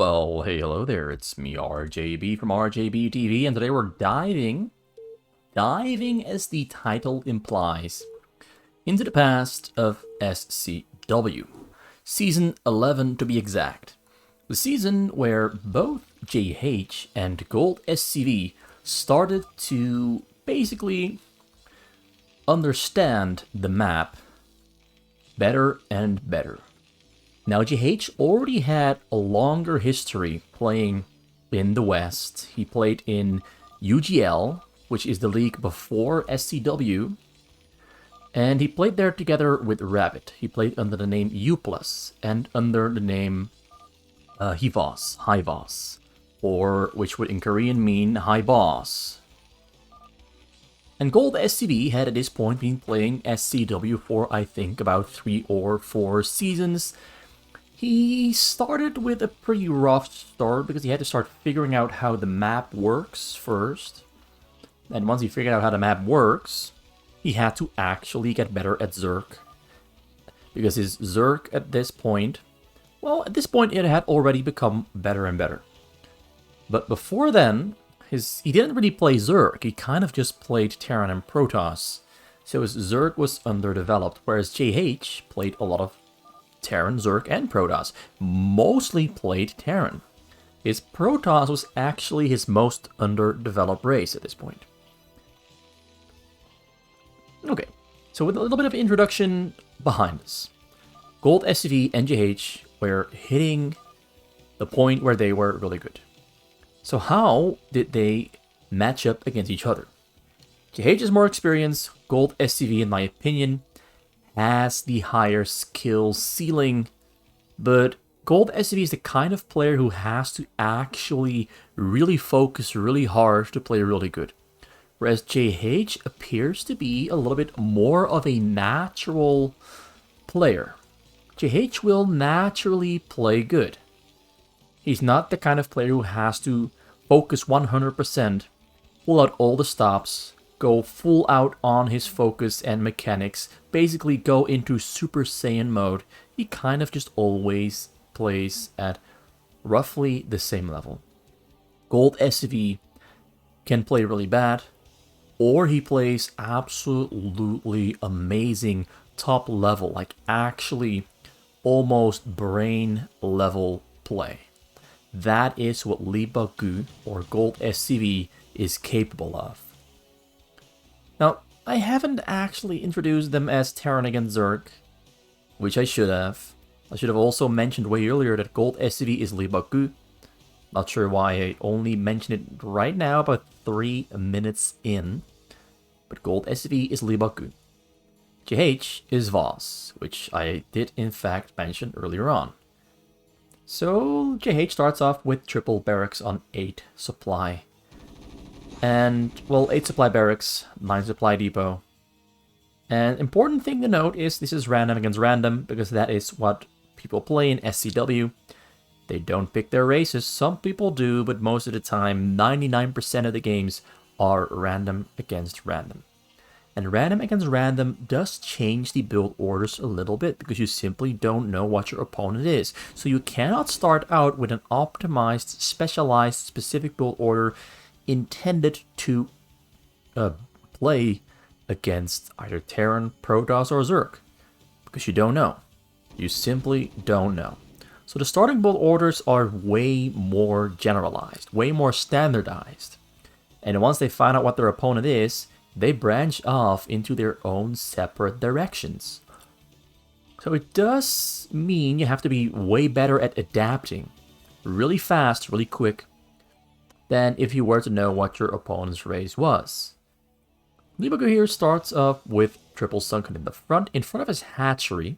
Well, hey, hello there, it's me, RJB from RJB TV, and today we're diving as the title implies, into the past of SCW. Season 11 to be exact. The season where both J.H and Gold SCV started to basically understand the map better and better. Now, J.H already had a longer history playing in the West. He played in UGL, which is the league before SCW, and he played there together with Rabbit. He played under the name U+, and under the name Hivos, or which would in Korean mean High Boss. And Gold SCV had at this point been playing SCW for, I think, about 3 or 4 seasons. He started with a pretty rough start because he had to start figuring out how the map works first. And once he figured out how the map works, he had to actually get better at Zerk. Because his Zerk at this point, well, at this point it had already become better and better. But before then, he didn't really play Zerk, he kind of just played Terran and Protoss. So his Zerk was underdeveloped, whereas JH played a lot of Terran, Zerk, and Protoss. Mostly played Terran. His Protoss was actually his most underdeveloped race at this point. Okay, so with a little bit of introduction behind us, Gold SCV and JH were hitting the point where they were really good. So how did they match up against each other? JH has more experience. Gold SCV, in my opinion, has the higher skill ceiling, but Gold SCV is the kind of player who has to actually really focus really hard to play really good. Whereas JH appears to be a little bit more of a natural player. JH will naturally play good. He's not the kind of player who has to focus 100%, pull out all the stops, go full out on his focus and mechanics, basically go into Super Saiyan mode. He kind of just always plays at roughly the same level. Gold SCV can play really bad, or he plays absolutely amazing top level, like actually almost brain level play. That is what Leebokgu or Gold SCV is capable of. Now, I haven't actually introduced them as Terran against Zerk, which I should have. I should have also mentioned way earlier that Gold SCV is Leebokgu. Not sure why I only mentioned it right now, about 3 minutes in. But Gold SCV is Leebokgu. JH is Voss, which I did in fact mention earlier on. So JH starts off with triple barracks on 8 supply. And, well, 8 supply barracks, 9 supply depot. And important thing to note is this is random against random, because that is what people play in SCW. They don't pick their races. Some people do, but most of the time, 99% of the games are random against random. And random against random does change the build orders a little bit, because you simply don't know what your opponent is. So you cannot start out with an optimized, specialized, specific build order intended to play against either Terran, Protoss, or Zerk, because you don't know. You simply don't know. So the starting build orders are way more generalized, way more standardized. And once they find out what their opponent is, they branch off into their own separate directions. So it does mean you have to be way better at adapting, really fast, really quick, than if you were to know what your opponent's race was. Leebokgu here starts off with triple sunken in front of his hatchery.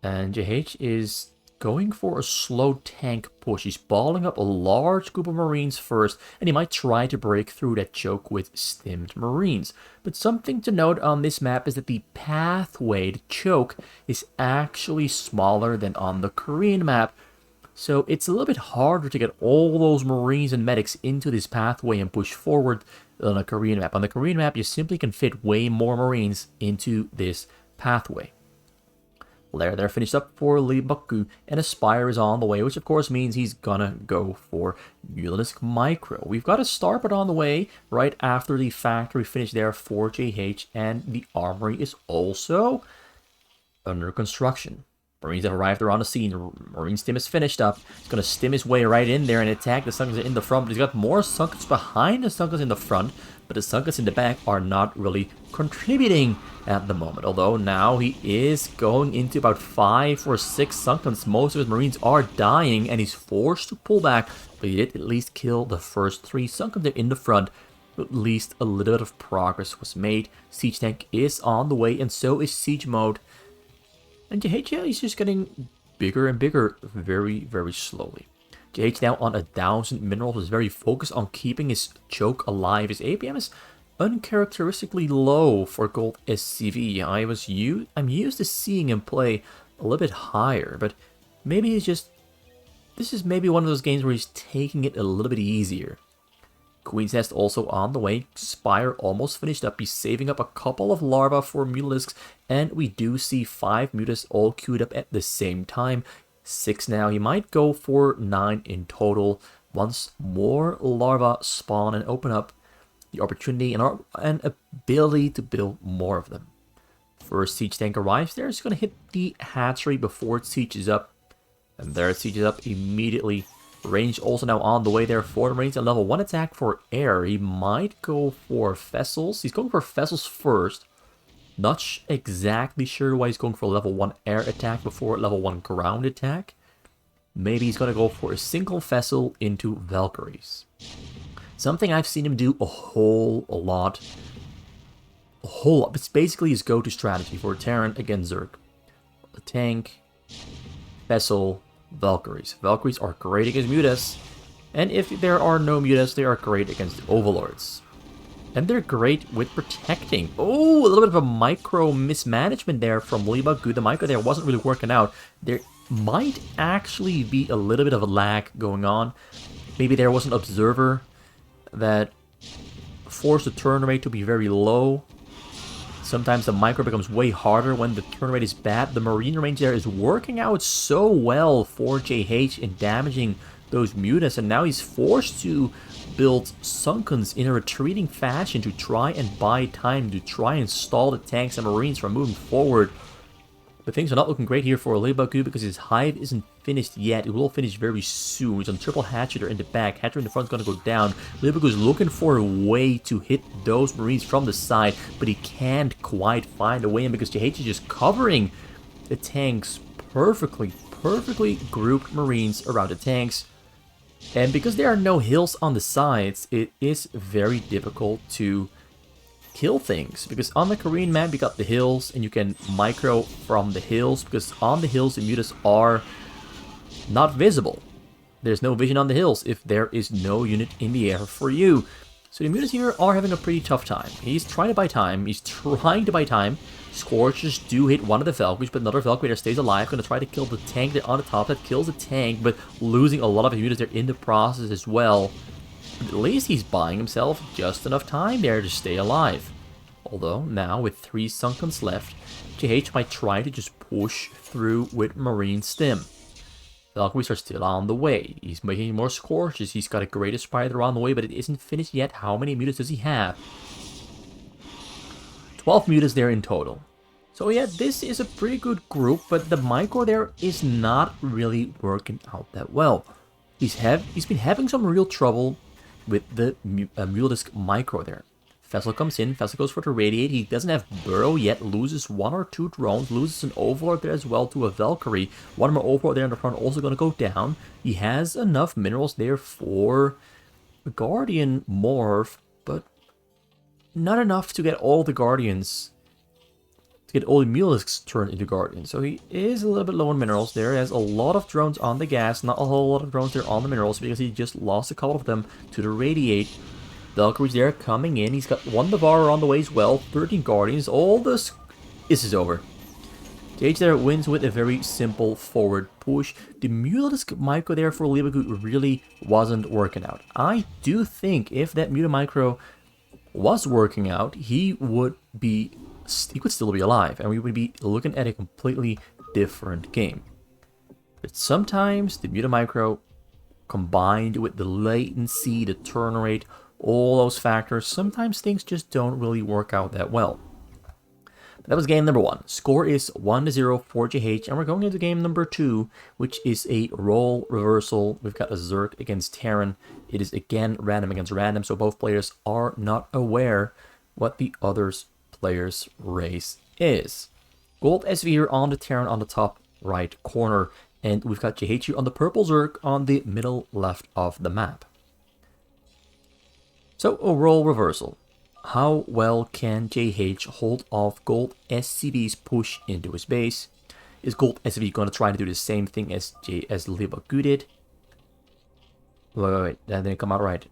And JH is going for a slow tank push. He's balling up a large group of Marines first, and he might try to break through that choke with stimmed Marines. But something to note on this map is that the pathway to choke is actually smaller than on the Korean map. So it's a little bit harder to get all those Marines and medics into this pathway and push forward than a Korean map. On the Korean map, you simply can fit way more Marines into this pathway. They're finished up for Leebokgu, and Aspire is on the way, which of course means he's gonna go for Mutalisk Micro. We've got a Starport on the way right after the factory finish there for J.H, and the armory is also under construction. Marines have arrived around the scene. Marine stim is finished up. He's going to stim his way right in there and attack the Sunkas in the front. But he's got more Sunkas behind the Sunkas in the front. But the Sunkas in the back are not really contributing at the moment. Although now he is going into about 5 or 6 Sunkas. Most of his Marines are dying and he's forced to pull back. But he did at least kill the first 3 Sunkas there in the front. At least a little bit of progress was made. Siege tank is on the way and so is siege mode. And J.H is just getting bigger and bigger very, very slowly. J.H now on 1,000 minerals is very focused on keeping his choke alive. His APM is uncharacteristically low for Gold SCV. I'm used to seeing him play a little bit higher, but maybe he's just... This is maybe one of those games where he's taking it a little bit easier. Queen's Nest also on the way. Spire almost finished up. He's saving up a couple of larvae for Mutalisks. And we do see 5 Mutas all queued up at the same time. 6 now. He might go for 9 in total. Once more larvae spawn and open up, the opportunity and ability to build more of them. First siege tank arrives there. It's going to hit the hatchery before it sieges up. And there it sieges up immediately. Range also now on the way there for the Marines. A level 1 attack for air. He might go for vessels. He's going for vessels first. Not exactly sure why he's going for a level 1 air attack before level 1 ground attack. Maybe he's going to go for a single vessel into Valkyries. Something I've seen him do a whole lot. It's basically his go-to strategy for Terran against Zerg. A tank, vessel, Valkyries. Valkyries are great against Mutas, and if there are no Mutas, they are great against Overlords. And they're great with protecting. Oh, a little bit of a micro mismanagement there from Leebokgu. The micro there wasn't really working out. There might actually be a little bit of a lag going on. Maybe there was an observer that forced the turn rate to be very low. Sometimes the micro becomes way harder when the turn rate is bad. The Marine range there is working out so well for J.H in damaging those Mutas, and now he's forced to build Sunkens in a retreating fashion to try and buy time, to try and stall the tanks and Marines from moving forward. But things are not looking great here for Leebokgu because his hive isn't finished yet. It will finish very soon. He's on triple hatcheter in the back. Hatcheter in the front is going to go down. Leebokgu is looking for a way to hit those Marines from the side, but he can't quite find a way in because J.H is just covering the tanks perfectly grouped Marines around the tanks. And because there are no hills on the sides, it is very difficult to kill things, because on the Korean map you got the hills and you can micro from the hills, because on the hills the Mutas are not visible. There's no vision on the hills if there is no unit in the air for you. So the Mutas here are having a pretty tough time. He's trying to buy time. Scorchers do hit one of the Valkyries, but another Valkyrie there stays alive. Going to try to kill the tank there on the top. That kills the tank, but losing a lot of units there in the process as well. At least he's buying himself just enough time there to stay alive. Although, now with 3 Sunkens left, J.H might try to just push through with Marine Stim. Valkyries are still on the way. He's making more Scorches. He's got a great Aspire on the way, but it isn't finished yet. How many Mutas does he have? 12 Mutas there in total. So yeah, this is a pretty good group, but the micro there is not really working out that well. He's been having some real trouble with the Mutalisk micro there. Vessel comes in, Vessel goes for the Radiate. He doesn't have Burrow yet, loses 1 or 2 drones, loses an Overlord there as well to a Valkyrie. One more Overlord there in the front also going to go down. He has enough minerals there for a Guardian Morph, but not enough to get all the Guardians, to get all the Mutalisks turned into Guardians. So he is a little bit low on minerals there. He has a lot of drones on the gas, not a whole lot of drones there on the minerals because he just lost a couple of them to the Radiate. Valkyries there coming in. He's got 1 Devourer on the way as well. 13 Guardians. All this... This is over. J.H there wins with a very simple forward push. The Mutalisk micro there for Leebokgu really wasn't working out. I do think if that Muta micro was working out, he could still be alive, and we would be looking at a completely different game. But sometimes the Muta Micro, combined with the latency, the turn rate, all those factors, sometimes things just don't really work out that well. But that was game number 1. Score is 1-0 for JH, and we're going into game number 2, which is a role reversal. We've got a Zerg against Terran. It is again random against random, so both players are not aware what the other's player's race is. Gold SV here on the Terran on the top right corner, and we've got JH here on the purple Zerg on the middle left of the map. So, a role reversal. How well can JH hold off Gold SCV's push into his base? Is Gold SV going to try to do the same thing as Leebokgu did? Wait, that didn't come out right.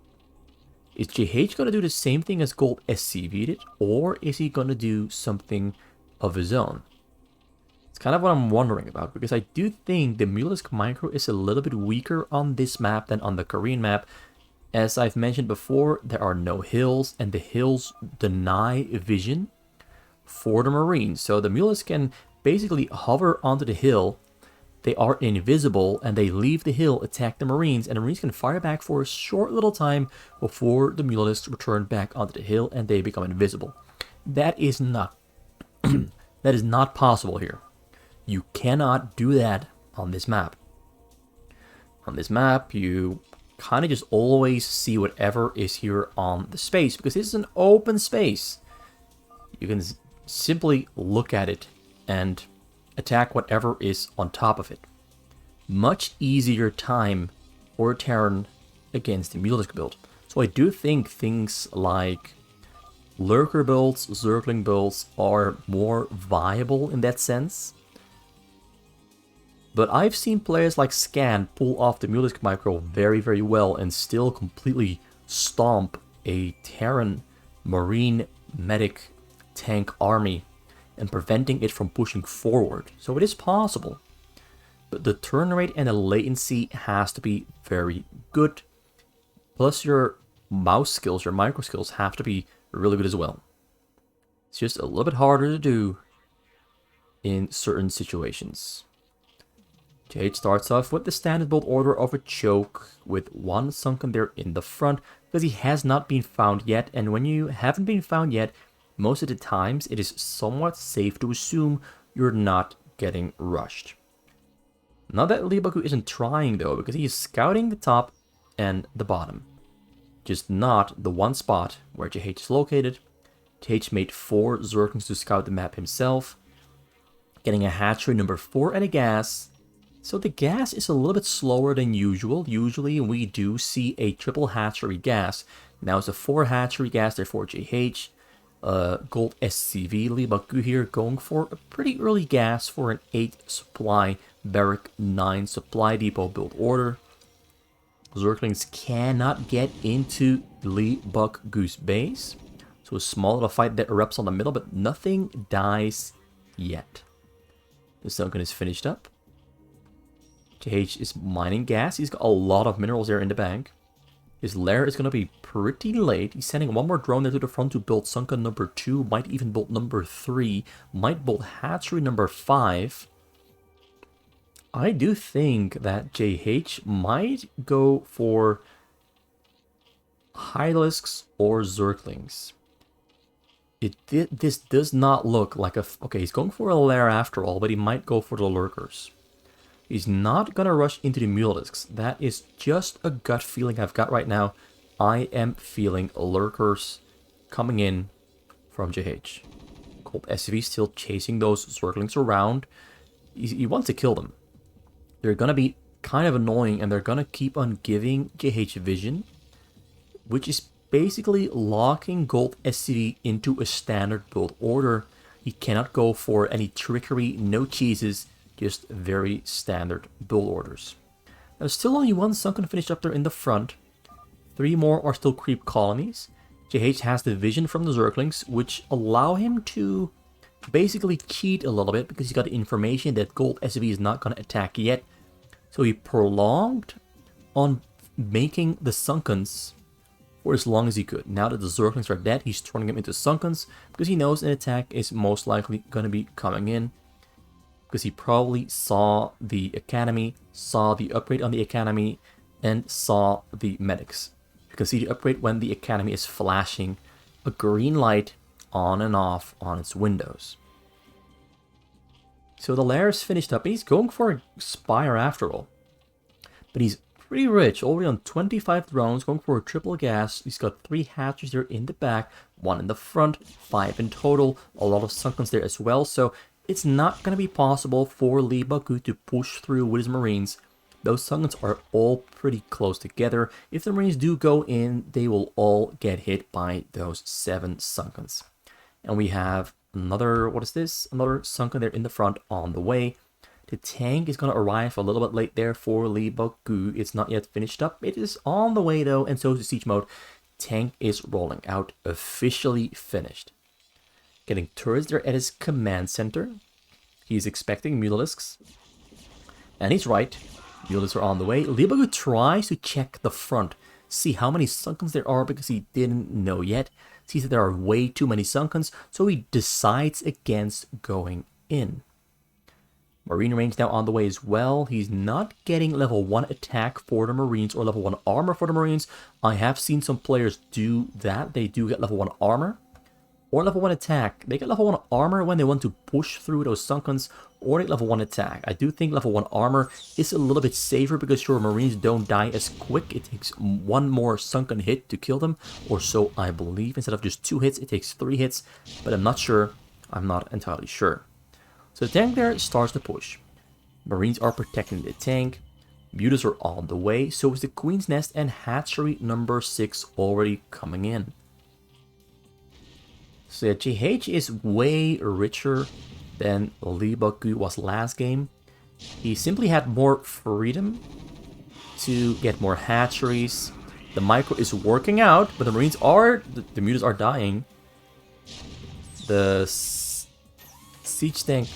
Is JH going to do the same thing as Gold SCV did? Or is he going to do something of his own? It's kind of what I'm wondering about, because I do think the Mutalisk Micro is a little bit weaker on this map than on the Korean map. As I've mentioned before, there are no hills, and the hills deny vision for the Marines. So the Mutalisk can basically hover onto the hill. They are invisible, and they leave the hill, attack the Marines, and the Marines can fire back for a short little time before the Mutalisks return back onto the hill, and they become invisible. That is not that is not possible here. You cannot do that on this map. On this map, you kind of just always see whatever is here on the space, because this is an open space. You can simply look at it and attack whatever is on top of it. Much easier time for Terran against the Mutalisk build. So I do think things like Lurker builds, Zergling builds are more viable in that sense. But I've seen players like Scan pull off the Mutalisk Micro very, very well and still completely stomp a Terran Marine Medic tank army and preventing it from pushing forward. So it is possible. But the turn rate and the latency has to be very good. Plus your mouse skills, your micro skills have to be really good as well. It's just a little bit harder to do in certain situations. JH starts off with the standard build order of a choke with one sunken there in the front because he has not been found yet, and when you haven't been found yet, most of the times it is somewhat safe to assume you're not getting rushed. Not that Leebokgu isn't trying though, because he is scouting the top and the bottom. Just not the one spot where JH is located. JH made 4 Zerglings to scout the map himself, getting a hatchery number 4 and a gas. So the gas is a little bit slower than usual. Usually we do see a triple hatchery gas. Now it's a 4 hatchery gas there for JH. Gold SCV Leebokgu here going for a pretty early gas for an 8 supply Barrack 9 supply depot build order. Zerglings cannot get into Leebokgu's base. So a small little fight that erupts on the middle, but nothing dies yet. The Sunken is finished up. JH is mining gas. He's got a lot of minerals there in the bank. His lair is going to be pretty late. He's sending one more drone there to the front to build Sunken number 2. Might even build number 3. Might build hatchery number 5. I do think that JH might go for Hydralisks or Zerglings. This does not look like a... Okay, he's going for a lair after all, but he might go for the Lurkers. He's not going to rush into the Mutalisks. That is just a gut feeling I've got right now. I am feeling Lurkers coming in from JH. Gold SV still chasing those Zerglings around. He wants to kill them. They're going to be kind of annoying, and they're going to keep on giving JH vision, which is basically locking Gold SCV into a standard build order. He cannot go for any trickery, no cheeses, just very standard build orders. There's still only one Sunken finished up there in the front. 3 more are still creep colonies. JH has the vision from the Zerglings, which allow him to basically cheat a little bit because he's got the information that Gold SV is not going to attack yet. So he prolonged on making the Sunkens for as long as he could. Now that the Zerglings are dead, he's turning them into Sunkens because he knows an attack is most likely going to be coming in. because he probably saw the academy, saw the upgrade on the academy, and saw the medics. You can see the upgrade when the academy is flashing a green light on and off on its windows. So the lair is finished up. He's going for a spire after all. But he's pretty rich, already on 25 drones, going for a triple gas. He's got 3 hatcheries there in the back, 1 in the front, 5 in total. A lot of sunkens there as well. So it's not going to be possible for Leebokgu to push through with his marines. Those sunkens are all pretty close together. If the marines do go in, they will all get hit by those 7 sunkens. And we have another, what is this? Another sunken there in the front on the way. The tank is going to arrive a little bit late there for Leebokgu. It's not yet finished up. It is on the way though, and so is the siege mode. Tank is rolling out, officially finished. Getting turrets there at his command center. He's expecting mutalisks. And he's right. Mutalisks are on the way. Leebokgu tries to check the front. See how many sunkens there are because he didn't know yet. Sees that there are way too many sunkens, so he decides against going in. Marine range now on the way as well. He's not getting level 1 attack for the Marines or level 1 armor for the Marines. I have seen some players do that. They do get level 1 armor or level 1 attack. They get level 1 armor when they want to push through those sunkens, or they get level 1 attack. I do think level 1 armor is a little bit safer because your Marines don't die as quick. It takes 1 more sunken hit to kill them, or so I believe. Instead of just 2 hits, it takes 3 hits, but I'm not sure. I'm not entirely sure. So the tank there starts to push. Marines are protecting the tank. Mutas are on the way. So is the Queen's Nest and hatchery number 6 already coming in. So yeah, J.H is way richer than Leebokgu was last game. He simply had more freedom to get more hatcheries. The micro is working out, but the Marines are, the mutas are dying. The siege tank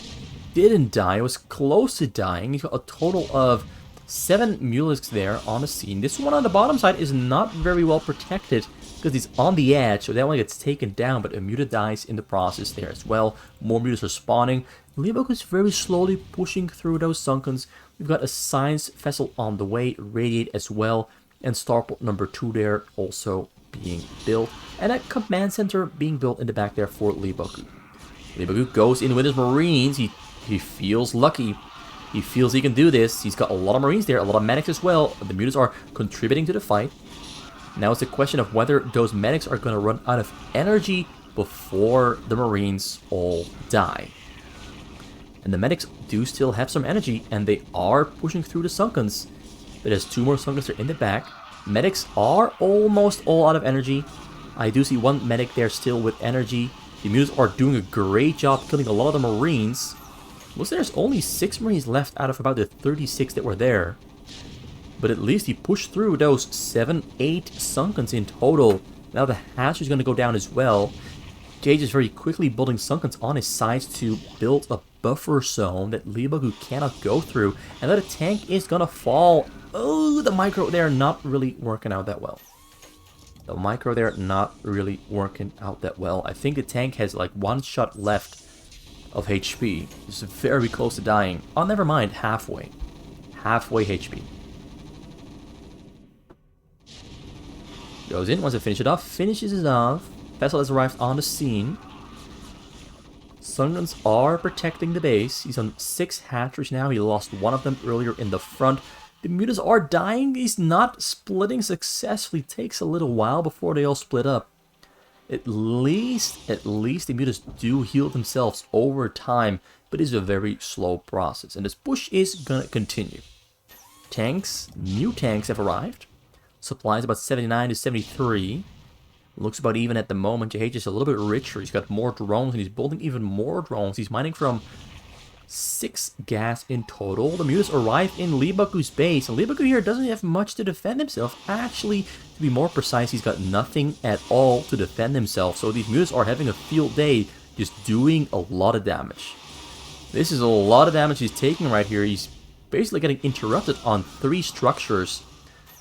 didn't die. It was close to dying. He's got a total of 7 mutalisks there on the scene. This one on the bottom side is not very well protected because he's on the edge, so that one gets taken down, but a muta dies in the process there as well. More mutas are spawning. Leebokgu is very slowly pushing through those sunkens. We've got a science vessel on the way, radiate as well, and starport number 2 there also being built, and a command center being built in the back there for Leebokgu. Leebokgu goes in with his Marines. He feels lucky. He feels he can do this. He's got a lot of Marines there, a lot of medics as well. The mutas are contributing to the fight. Now it's a question of whether those medics are going to run out of energy before the Marines all die. And the medics do still have some energy, and they are pushing through the sunkens. But there's 2 more sunkens there in the back. Medics are almost all out of energy. I do see 1 medic there still with energy. The mutas are doing a great job killing a lot of the Marines. Looks like there's only 6 Marines left out of about the 36 that were there. But at least he pushed through those 7, 8 sunkens in total. Now the hatch is going to go down as well. J.H is very quickly building sunkens on his sides to build a buffer zone that Leebokgu cannot go through. And that a tank is going to fall. Oh, the micro there not really working out that well. The micro there not really working out that well. I think the tank has like 1 shot left of HP. It's very close to dying. Oh, never mind. Halfway. Halfway HP. Goes in, wants to finish it off. Finishes it off. Vessel has arrived on the scene. Sunkens are protecting the base. He's on 6 hatcheries now. He lost 1 of them earlier in the front. The mutas are dying. He's not splitting successfully. Takes a little while before they all split up. At least the mutas do heal themselves over time, but it's a very slow process. And this push is gonna continue. Tanks, new tanks have arrived. Supplies about 79 to 73. Looks about even at the moment. J.H is a little bit richer. He's got more drones and he's building even more drones. He's mining from 6 gas in total. The mutas arrive in Leebokgu's base. And Leebokgu here doesn't have much to defend himself. Actually, to be more precise, he's got nothing at all to defend himself. So these mutas are having a field day, just doing a lot of damage. This is a lot of damage he's taking right here. He's basically getting interrupted on 3 structures.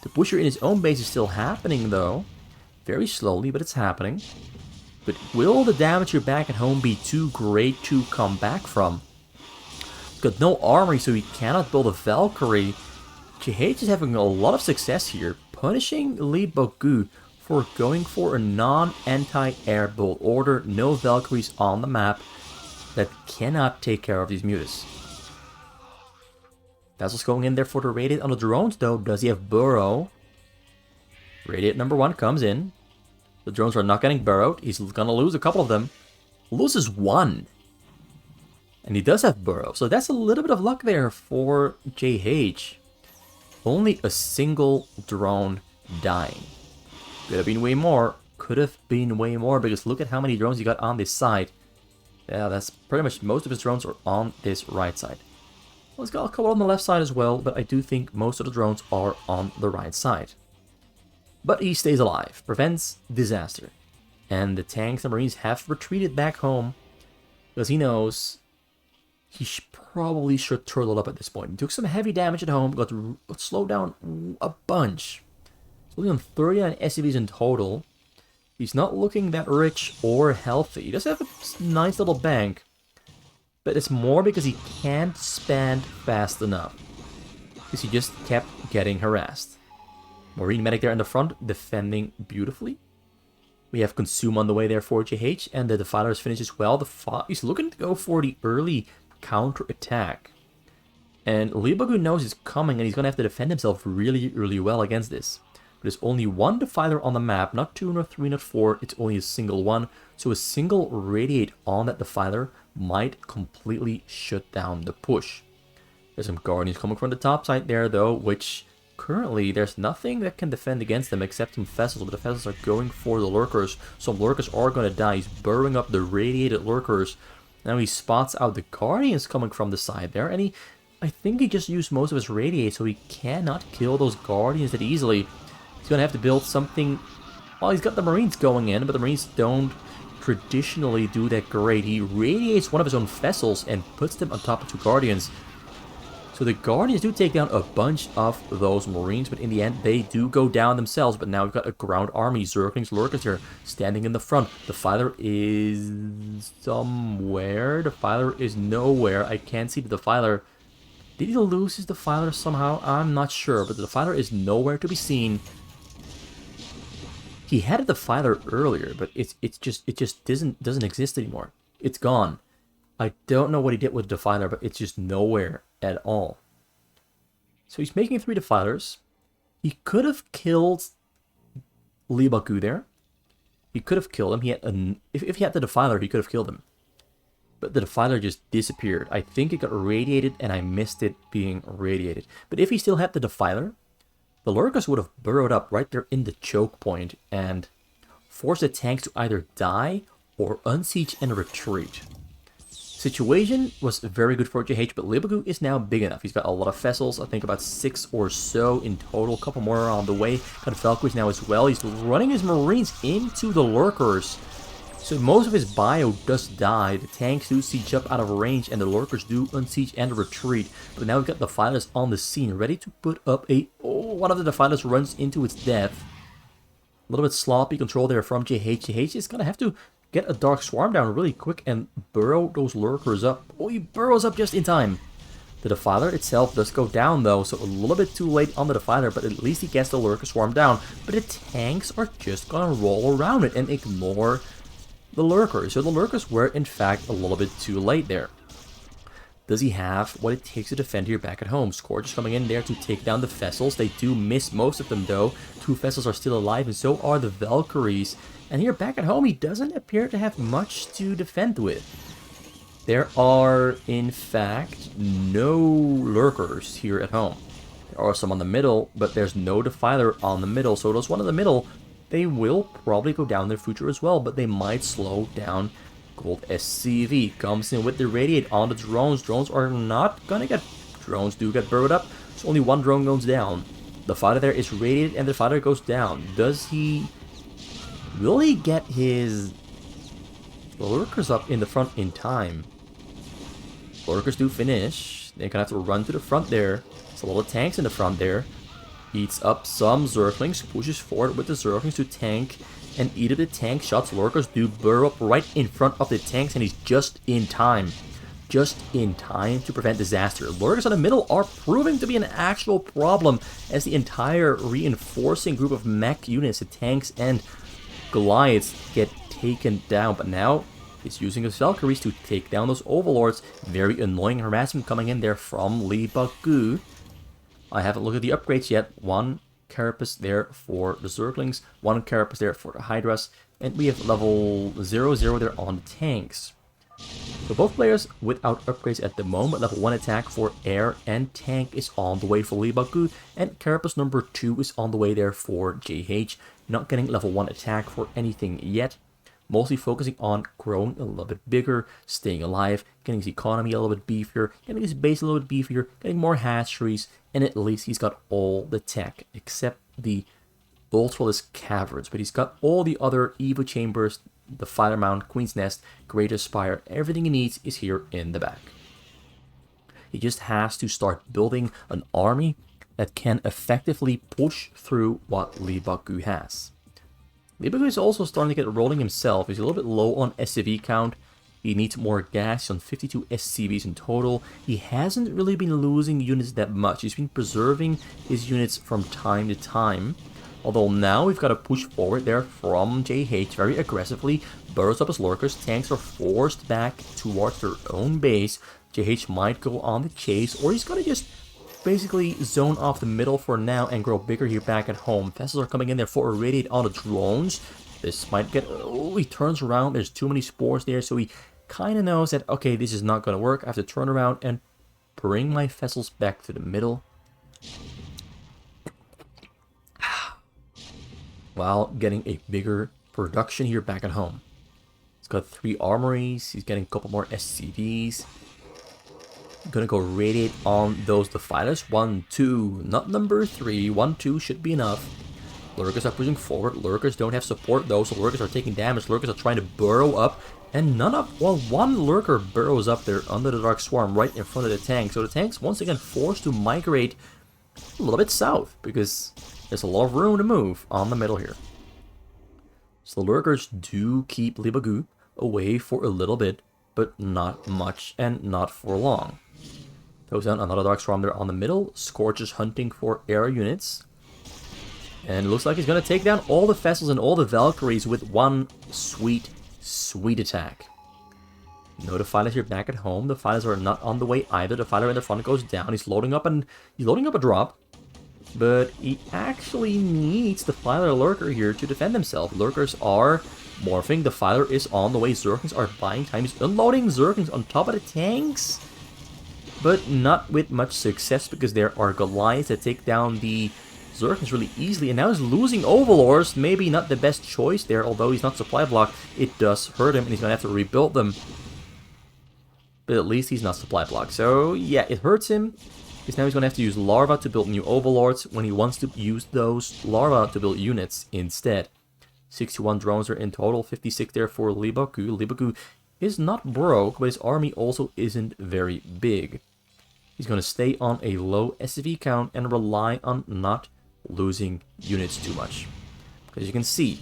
The pusher in his own base is still happening though. Very slowly, but it's happening. But will the damage here back at home be too great to come back from? got no armory, so he cannot build a Valkyrie. J.H is having a lot of success here, punishing Leebokgu for going for a non-anti-air build order. No Valkyries on the map that cannot take care of these mutas. Vessels going in there for the radiate on the drones though. Does he have burrow? Radiate number 1 comes in. The drones are not getting burrowed. He's gonna lose a couple of them. Loses 1. And he does have burrow. So that's a little bit of luck there for J.H. Only a single drone dying. Could have been way more. Could have been way more because look at how many drones he got on this side. Yeah, that's pretty much most of his drones are on this right side. Well, he's got a couple on the left side as well, but I do think most of the drones are on the right side. But he stays alive, prevents disaster. And the tanks and marines have retreated back home because he knows he probably should turtle up at this point. He took some heavy damage at home, got slowed down a bunch. He's only on 39 SCVs in total. He's not looking that rich or healthy. He does have a nice little bank, but it's more because he can't spend fast enough. Because he just kept getting harassed. Marine medic there in the front, defending beautifully. We have Consume on the way there for J.H, and the Defilers finishes well. He's looking to go for the early counter-attack. And Leebokgu knows he's coming, and he's going to have to defend himself really, really well against this. But there's only one Defiler on the map, not 2, not 3, not 4, it's only a single one. So a single Radiate on that Defiler might completely shut down the push. There's some Guardians coming from the top side there though, which currently there's nothing that can defend against them except some Vessels, but the Vessels are going for the Lurkers. Some Lurkers are going to die. He's burrowing up the Radiated Lurkers. Now he spots out the Guardians coming from the side there, and I think he just used most of his Radiate, so he cannot kill those Guardians that easily. He's going to have to build something. Well, he's got the Marines going in, but the Marines don't traditionally do that great. He radiates one of his own vessels and puts them on top of 2 Guardians. So the Guardians do take down a bunch of those Marines, but in the end, they do go down themselves. But now we've got a ground army. Zerglings, Lurkers here, standing in the front. The Defiler is somewhere. The Defiler is nowhere. I can't see the Defiler. Did he lose his Defiler somehow? I'm not sure, but the Defiler is nowhere to be seen. He had a Defiler earlier, but it just doesn't exist anymore. It's gone. I don't know what he did with the Defiler, but it's just nowhere at all. So he's making 3 Defilers. He could have killed Leebokgu there. He could have killed him. He had if he had the Defiler, he could have killed him. But the Defiler just disappeared. I think it got radiated, and I missed it being radiated. But if he still had the Defiler, the Lurkers would have burrowed up right there in the choke point and forced the tanks to either die or unsiege and retreat. Situation was very good for J.H, but Leebokgu is now big enough. He's got a lot of vessels, I think about 6 or so in total. A couple more are on the way. Got Valkyries now as well. He's running his Marines into the Lurkers. So most of his bio does die. The tanks do siege up out of range, and the Lurkers do unsiege and retreat. But now we've got the Defilers on the scene, ready to put up a... Oh, one of the Defilers runs into its death. A little bit sloppy control there from J.H. J.H is going to have to get a Dark Swarm down really quick and burrow those Lurkers up. Oh, he burrows up just in time. The Defiler itself does go down though, so a little bit too late on the Defiler, but at least he gets the Lurker Swarm down. But the tanks are just going to roll around it and ignore the Lurkers. So the Lurkers were in fact a little bit too late there. Does he have what it takes to defend here back at home? Scourge is coming in there to take down the Vessels. They do miss most of them though. 2 Vessels are still alive, and so are the Valkyries. And here back at home, he doesn't appear to have much to defend with. There are, in fact, no Lurkers here at home. There are some on the middle, but there's no Defiler on the middle. So those one in the middle, they will probably go down in their future as well, but they might slow down. Gold SCV comes in with the Radiate on the drones. Drones are not gonna get... Drones do get burrowed up, so only 1 drone goes down. The fighter there is Radiated, and the fighter goes down. Does he... Will he get his Lurkers up in the front in time? Lurkers do finish. They're gonna have to run to the front there. There's a lot of tanks in the front there. Eats up some Zerglings, pushes forward with the Zerglings to tank and eat up the tank shots. Lurkers do burrow up right in front of the tanks, and he's just in time. just in time to prevent disaster. Lurkers on the middle are proving to be an actual problem as the entire reinforcing group of mech units, the tanks and Goliaths, get taken down. But now he's using his Valkyries to take down those Overlords. Very annoying harassment coming in there from Leebokgu. I haven't looked at the upgrades yet. One Carapace there for the Zerglings, one Carapace there for the Hydras, and we have level 0-0 there on the tanks. So both players without upgrades at the moment. Level 1 attack for air and tank is on the way for Leebokgu, and Carapace number 2 is on the way there for J.H. Not getting level 1 attack for anything yet. Mostly focusing on growing a little bit bigger, staying alive, getting his economy a little bit beefier, getting his base a little bit beefier, getting more hatcheries, and at least he's got all the tech, except the Ultralisk Caverns. But he's got all the other Evo Chambers, the Fire Mount, Queen's Nest, Greater Spire. Everything he needs is here in the back. He just has to start building an army that can effectively push through what Leebokgu has. Leebokgu is also starting to get rolling himself. He's a little bit low on SCV count. He needs more gas. He's on 52 SCVs in total. He hasn't really been losing units that much. He's been preserving his units from time to time. Although now we've got to push forward there from J.H. very aggressively. Burrows up his lurkers. Tanks are forced back towards their own base. J.H. might go on the chase, or he's going to just basically zone off the middle for now and grow bigger here back at home. Vessels are coming in there for irradiate on the drones. This might get... Oh, he turns around. There's too many spores there, so he kind of knows that, okay, this is not going to work. I have to turn around and bring my vessels back to the middle. While getting a bigger production here back at home. He's got 3 armories. He's getting a couple more SCVs. Gonna go radiate on those defilers. 1, 2, not number 3. 1, 2 should be enough. Lurkers are pushing forward. Lurkers don't have support though, so Lurkers are taking damage. Lurkers are trying to burrow up, and one Lurker burrows up there under the Dark Swarm right in front of the tank. So the tank's once again forced to migrate a little bit south because there's a lot of room to move on the middle here. So the Lurkers do keep Leebokgu away for a little bit, but not much and not for long. Goes down another Dark Swarm there on the middle. Scorch is hunting for air units. And it looks like he's going to take down all the vessels and all the Valkyries with one sweet, sweet attack. No defilers here back at home. The defilers are not on the way either. The defiler in the front goes down. He's loading up a drop. But he actually needs the defiler lurker here to defend himself. Lurkers are morphing. The defiler is on the way. Zerglings are buying time. He's unloading Zerglings on top of the tanks. But not with much success because there are Goliaths that take down the Zerglings really easily. And now he's losing Overlords. Maybe not the best choice there, although he's not supply blocked. It does hurt him and he's going to have to rebuild them. But at least he's not supply blocked. So yeah, it hurts him. Because now he's going to have to use Larva to build new Overlords when he wants to use those Larva to build units instead. 61 drones are in total, 56 there for Leebokgu. Leebokgu is not broke, but his army also isn't very big. He's going to stay on a low SCV count and rely on not losing units too much. As you can see,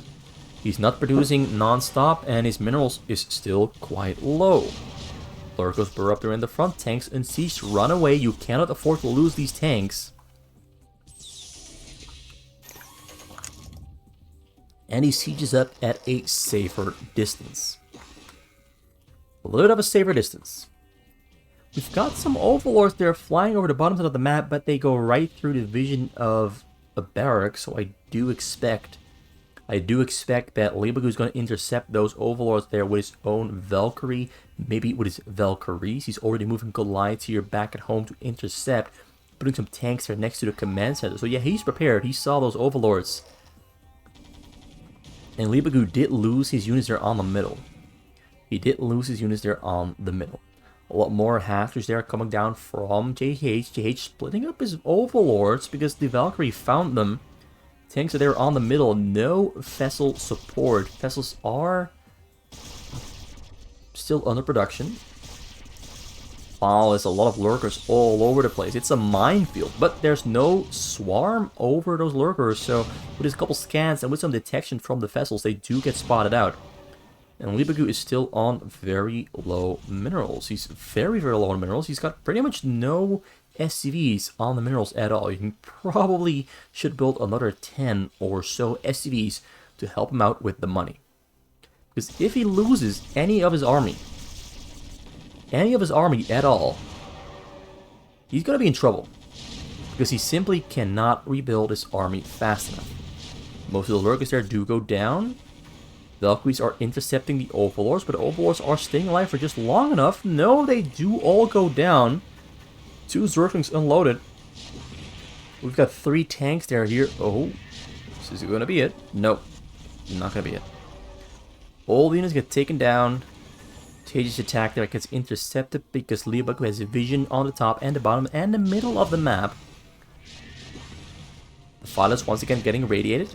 he's not producing non-stop and his minerals is still quite low. Lurkers burrow up there in the front. Tanks unsieged. Run away. You cannot afford to lose these tanks. And he sieges up at a safer distance. A little bit of a safer distance. We've got some Overlords there flying over the bottom side of the map, but they go right through the vision of a barrack, so I do expect that Leebokgu is going to intercept those Overlords there with his own Valkyrie, maybe with his Valkyries. He's already moving Goliaths here back at home to intercept, putting some tanks there next to the command center. So yeah, he's prepared. He saw those Overlords. And Leebokgu did lose his units there on the middle. A lot more half-truths there coming down from J.H. J.H. splitting up his Overlords because the Valkyrie found them. Tanks are there on the middle. No vessel support. Vessels are still under production. Wow, there's a lot of lurkers all over the place. It's a minefield, but there's no swarm over those lurkers. So with a couple scans and with some detection from the vessels, they do get spotted out. And Leebokgu is still on very low minerals. He's very, very low on minerals. He's got pretty much no SCVs on the minerals at all. You probably should build another 10 or so SCVs to help him out with the money. Because if he loses any of his army at all, he's going to be in trouble. Because he simply cannot rebuild his army fast enough. Most of the lurkers there do go down. Valkyries are intercepting the Overlords, but the Overlords are staying alive for just long enough. No, they do all go down. 2 Zerglings unloaded. We've got 3 tanks there here. Oh, this is going to be it. Nope, not going to be it. All the units get taken down. J.H's attack there gets intercepted because Leebokgu has vision on the top and the bottom and the middle of the map. The Phyllis once again getting radiated.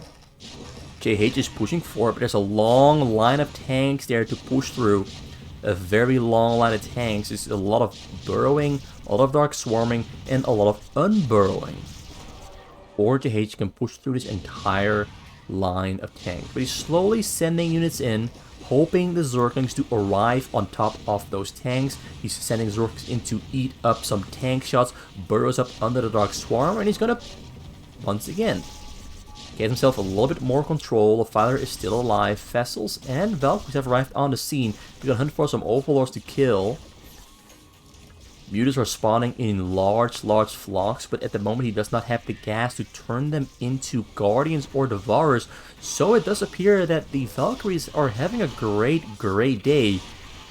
J.H is pushing forward, but there's a long line of tanks there to push through. A very long line of tanks. There's a lot of burrowing, a lot of dark swarming, and a lot of unburrowing. Or J.H can push through this entire line of tanks. But he's slowly sending units in, hoping the Zerglings to arrive on top of those tanks. He's sending Zerglings in to eat up some tank shots, burrows up under the dark swarm, and he's gonna, once again, get himself a little bit more control. The fighter is still alive. Vessels and Valkyries have arrived on the scene. We're gonna hunt for some Overlords to kill. Mutas are spawning in large flocks, but at the moment he does not have the gas to turn them into Guardians or Devourers. So it does appear that the Valkyries are having a great day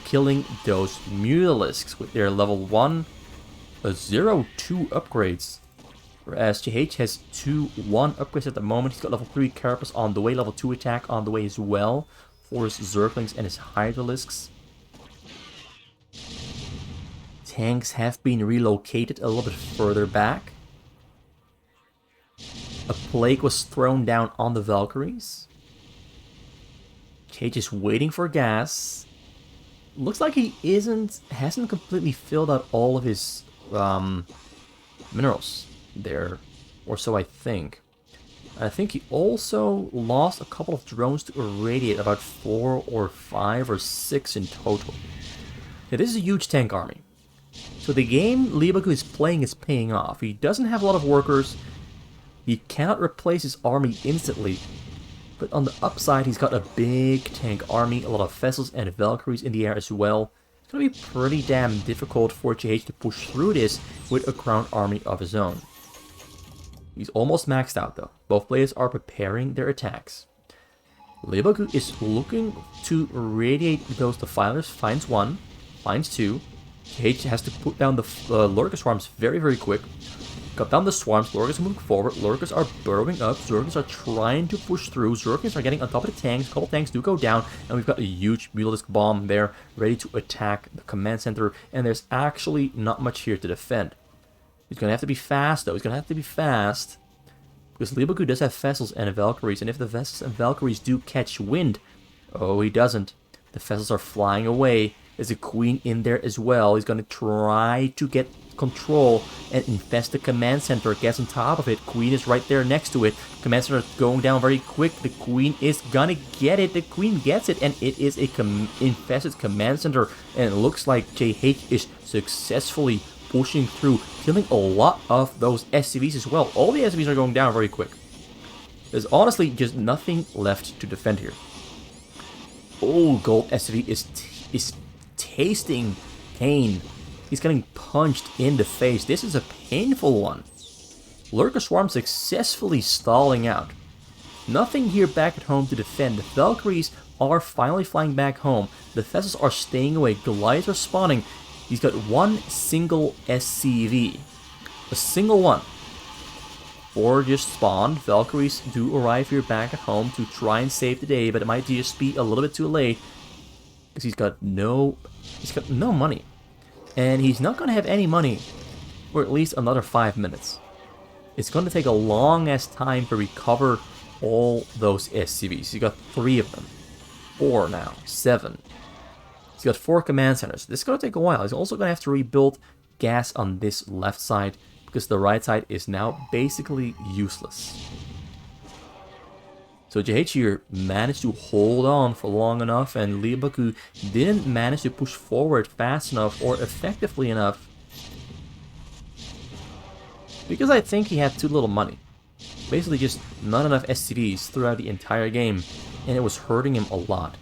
killing those Mutalisks with their level 1, 0-2 upgrades. Whereas J.H has 2-1 upgrades at the moment. He's got level 3 Carapace on the way, level 2 attack on the way as well for his Zerglings and his Hydralisks. Tanks have been relocated a little bit further back. A plague was thrown down on the Valkyries. J.H is waiting for gas. Looks like he hasn't completely filled out all of his minerals there, or so I think. I think he also lost a couple of drones to irradiate, about 4 or 5 or 6 in total. Now, this is a huge tank army. So the game Leebokgu is playing is paying off. He doesn't have a lot of workers. He cannot replace his army instantly. But on the upside, he's got a big tank army, a lot of vessels and Valkyries in the air as well. It's going to be pretty damn difficult for J.H to push through this with a ground army of his own. He's almost maxed out though. Both players are preparing their attacks. Leebokgu is looking to radiate those defilers. Finds 1, finds 2. J.H has to put down the lurker swarms very quick. Got down the swarms, lurkers are moving forward, lurkers are burrowing up, Zerglings are trying to push through, Zerglings are getting on top of the tanks, a couple tanks do go down, and we've got a huge Mutalisk bomb there, ready to attack the command center, and there's actually not much here to defend. He's gonna have to be fast though, he's gonna have to be fast, because Leebokgu does have vessels and Valkyries, and if the vessels and Valkyries do catch wind, oh he doesn't, the vessels are flying away. There's a queen in there as well. He's going to try to get control and infest the command center. Gets on top of it. Queen is right there next to it. Command center is going down very quick. The queen is going to get it. The queen gets it. And it is a infested command center. And it looks like J.H is successfully pushing through. Killing a lot of those SCVs as well. All the SCVs are going down very quick. There's honestly just nothing left to defend here. Oh, gold SCV is tasting pain. He's getting punched in the face. This is a painful one. Lurker Swarm successfully stalling out. Nothing here back at home to defend. The Valkyries are finally flying back home. The vessels are staying away. Goliaths are spawning. He's got 1 single SCV. A single one. 4 just spawned. Valkyries do arrive here back at home to try and save the day, but it might just be a little bit too late. Because he's got no money. And he's not going to have any money for at least another 5 minutes. It's going to take a long ass time to recover all those SCVs. He's got 3 of them. 4 now. 7. He's got 4 command centers. This is going to take a while. He's also going to have to rebuild gas on this left side, because the right side is now basically useless. So J.H here managed to hold on for long enough, and Leebokgu didn't manage to push forward fast enough or effectively enough. Because I think he had too little money. Basically just not enough SCVs throughout the entire game, and it was hurting him a lot.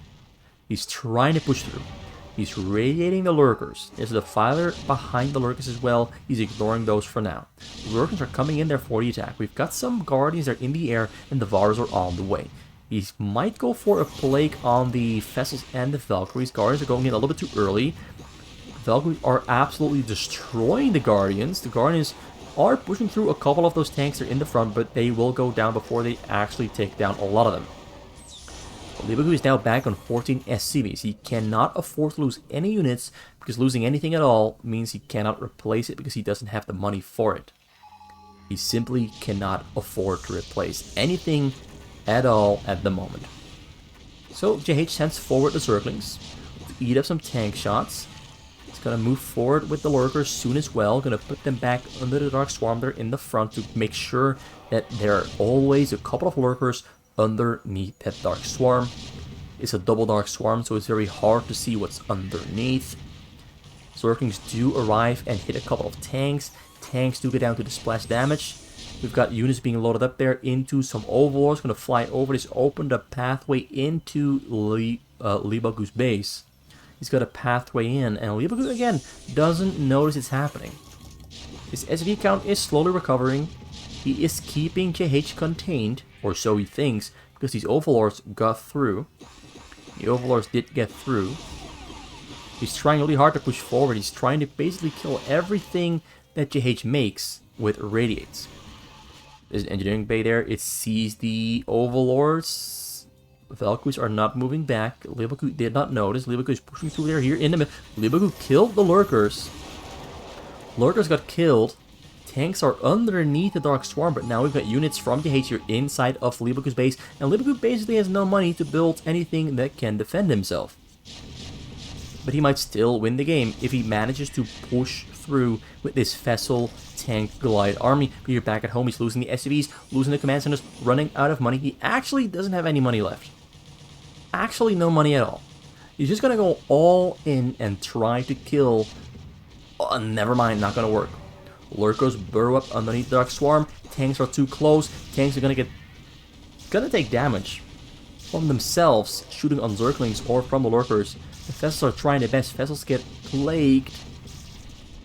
He's trying to push through. He's radiating the lurkers. There's a defiler behind the lurkers as well. He's ignoring those for now. Lurkers are coming in there for the attack. We've got some guardians that are in the air, and the Vars are on the way. He might go for a plague on the vessels and the Valkyries. Guardians are going in a little bit too early. Valkyries are absolutely destroying the Guardians. The Guardians are pushing through a couple of those tanks that are in the front, but they will go down before they actually take down a lot of them. Leebokgu is now back on 14 SCVs. He cannot afford to lose any units, because losing anything at all means he cannot replace it because he doesn't have the money for it. He simply cannot afford to replace anything at all at the moment. So J.H sends forward the Zerglings to eat up some tank shots. He's going to move forward with the lurkers soon as well. Going to put them back under the Dark Swarm there in the front to make sure that there are always a couple of lurkers underneath that Dark Swarm. It's a double Dark Swarm, so it's very hard to see what's underneath. Zerglings do arrive and hit a couple of tanks. Tanks do get down to the splash damage. We've got units being loaded up there into some overlords. Going to fly over this, open the pathway into Leebokgu's base. He's got a pathway in, and Leebokgu again doesn't notice it's happening. His SV count is slowly recovering. He is keeping J.H contained, or so he thinks, because these overlords got through. The overlords did get through. He's trying really hard to push forward. He's trying to basically kill everything that J.H makes with radiates. There's an engineering bay there. It sees the overlords. Valkyries are not moving back. Leebokgu did not notice. Leebokgu is pushing through there here in the middle. Leebokgu killed the lurkers. Lurkers got killed. Tanks are underneath the Dark Swarm, but now we've got units from J.H here inside of Leebokgu's base, and Leebokgu basically has no money to build anything that can defend himself. But he might still win the game if he manages to push through with this Vessel Tank Goliath army. But here back at home, he's losing the SCVs, losing the command centers, running out of money. He actually doesn't have any money left. Actually, no money at all. He's just gonna go all in and try to kill... Oh, never mind, not gonna work. Lurkers burrow up underneath the Dark Swarm. Tanks are too close. Tanks are gonna take damage from themselves, shooting on Zerglings or from the Lurkers. The vessels are trying their best. Vessels get plagued.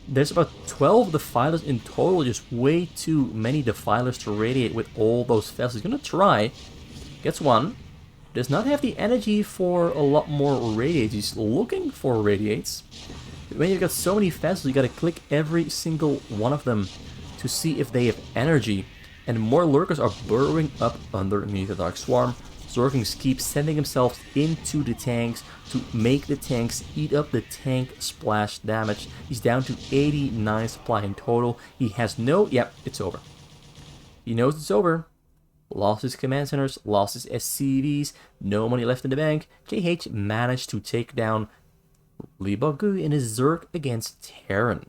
There's about 12 defilers in total. Just way too many defilers to radiate with all those vessels. He's gonna try. Gets one. Does not have the energy for a lot more radiates. He's looking for radiates. When you've got so many vessels, you gotta click every single one of them to see if they have energy. And more lurkers are burrowing up underneath the Dark Swarm. Zerglings keep sending themselves into the tanks to make the tanks eat up the tank splash damage. He's down to 89 supply in total. He has no... Yep, it's over. He knows it's over. Lost his command centers, lost his SCVs, no money left in the bank. J.H managed to take down Leebokgu in his Zerg against Terran.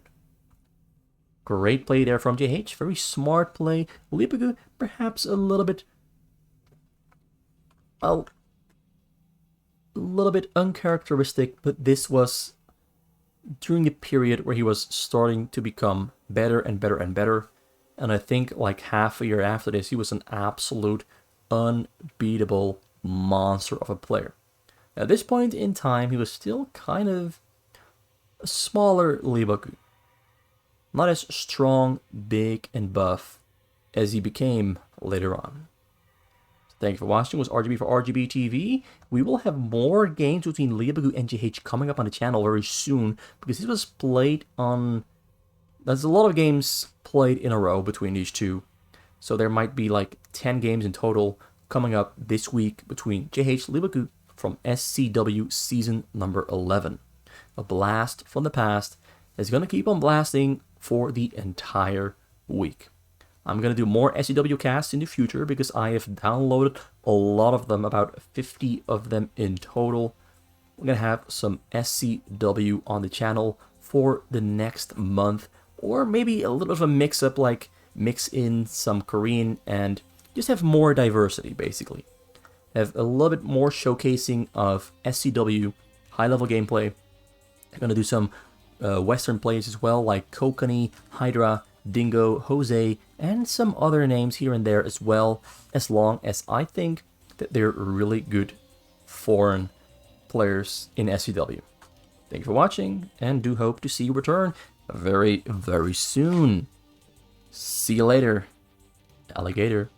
Great play there from J.H. Very smart play. Leebokgu perhaps a little bit uncharacteristic, but this was during the period where he was starting to become better and better and better. And I think like half a year after this, he was an absolute unbeatable monster of a player. At this point in time, he was still kind of a smaller Leebokgu. Not as strong, big, and buff as he became later on. Thank you for watching. It was RJB for RJB TV. We will have more games between Leebokgu and J.H coming up on the channel very soon, because this was played on... There's a lot of games played in a row between these two. So there might be like 10 games in total coming up this week between J.H Leebokgu from SCW Season number 11. A blast from the past is going to keep on blasting for the entire week. I'm going to do more SCW casts in the future because I have downloaded a lot of them, about 50 of them in total. We're going to have some SCW on the channel for the next month, or maybe a little bit of a mix-up, like mix in some Korean and just have more diversity, basically. have a little bit more showcasing of SCW high-level gameplay. They're gonna do some Western plays as well, like Kokani, Hydra, Dingo, Jose, and some other names here and there as well, as long as I think that they're really good foreign players in SCW. Thank you for watching, and do hope to see you return very, very soon. See you later, alligator.